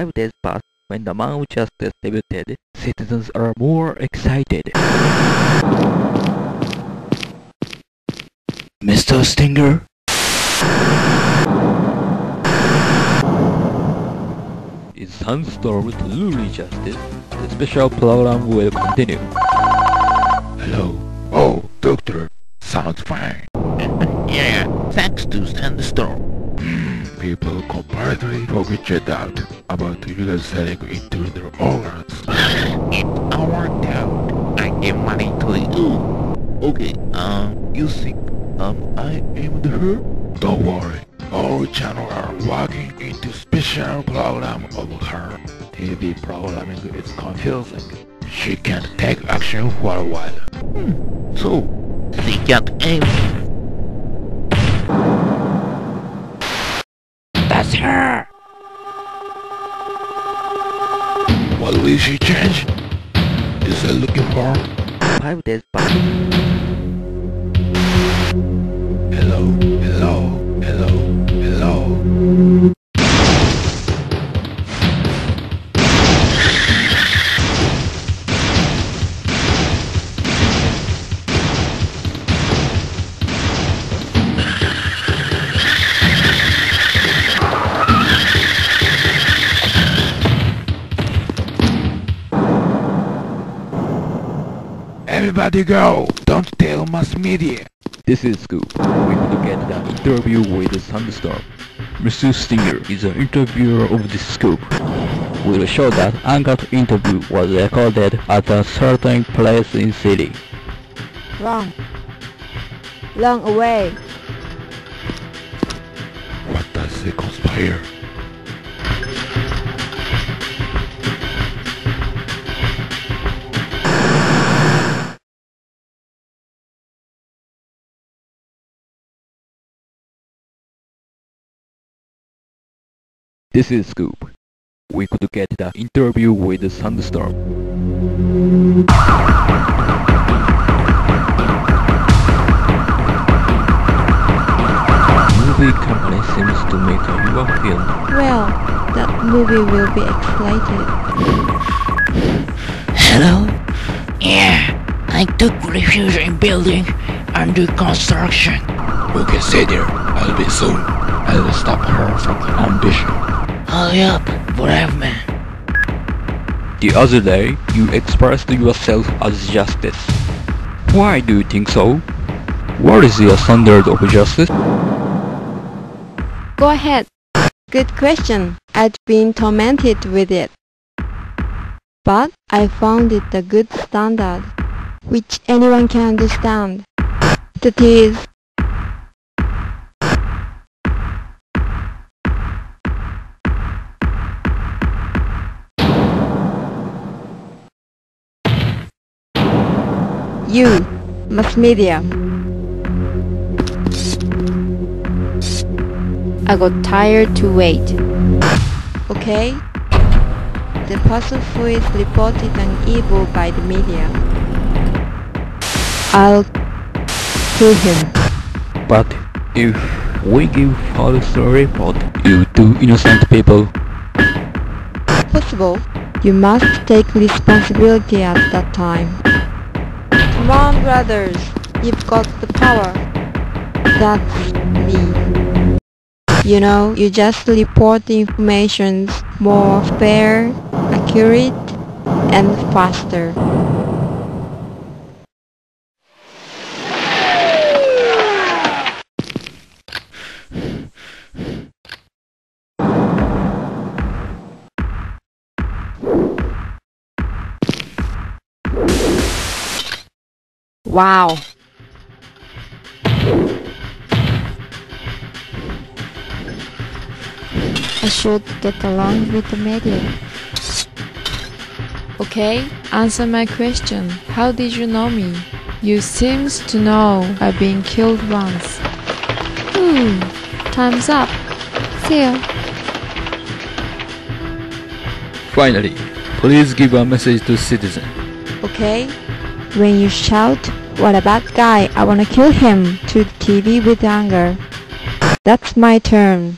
5 days passed. When the man of justice debuted, citizens are more excited. Mr. Stinger? Is SANDSTORM truly justice? The special program will continue. Hello. Oh, doctor. Sounds fine. Yeah, thanks to SANDSTORM. People completely forget out about illegal selling into their organs. It's our doubt. I give money to you. Okay, you think, I am the her? Don't worry. All channels are working into special program of her. TV programming is confusing. She can't take action for a while. So, she can't aim. That's her! What will she change? Is she looking for? 5 days passed. Hello, hello, hello, hello. Everybody go! Don't tell mass media! This is Scoop. We could get the interview with SANDSTORM. Mr. Stinger is the interviewer of this Scoop. We'll show that Anger's interview was recorded at a certain place in city. Wrong. Long away. What does it conspire? This is Scoop. We could get the interview with SANDSTORM. Movie company seems to make a your film. Well, that movie will be exploited. Hello? Yeah, I took refuge in building under construction. Okay, stay there. I'll be soon. I'll stop her from her ambition. Hurry up, brave man. The other day, you expressed yourself as justice. Why do you think so? What is your standard of justice? Go ahead. Good question. I'd been tormented with it. But I found it a good standard, which anyone can understand. That is, you, mass media. I got tired to wait. Okay? The person who is reported an evil by the media, I'll kill him. But if we give false report, you two innocent people. Possible. You must take responsibility at that time. Come on, brothers. You've got the power. That's me. You know, you just report the information more fair, accurate, and faster. Wow. I should get along with the media. Okay, answer my question. How did you know me? You seems to know I've been killed once. Time's up. See ya. Finally, please give a message to citizens. Okay? When you shout, "What a bad guy, I wanna kill him," to the TV with anger, that's my turn.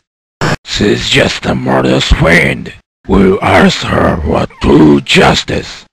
She's just a murderous fiend. will answer for true justice.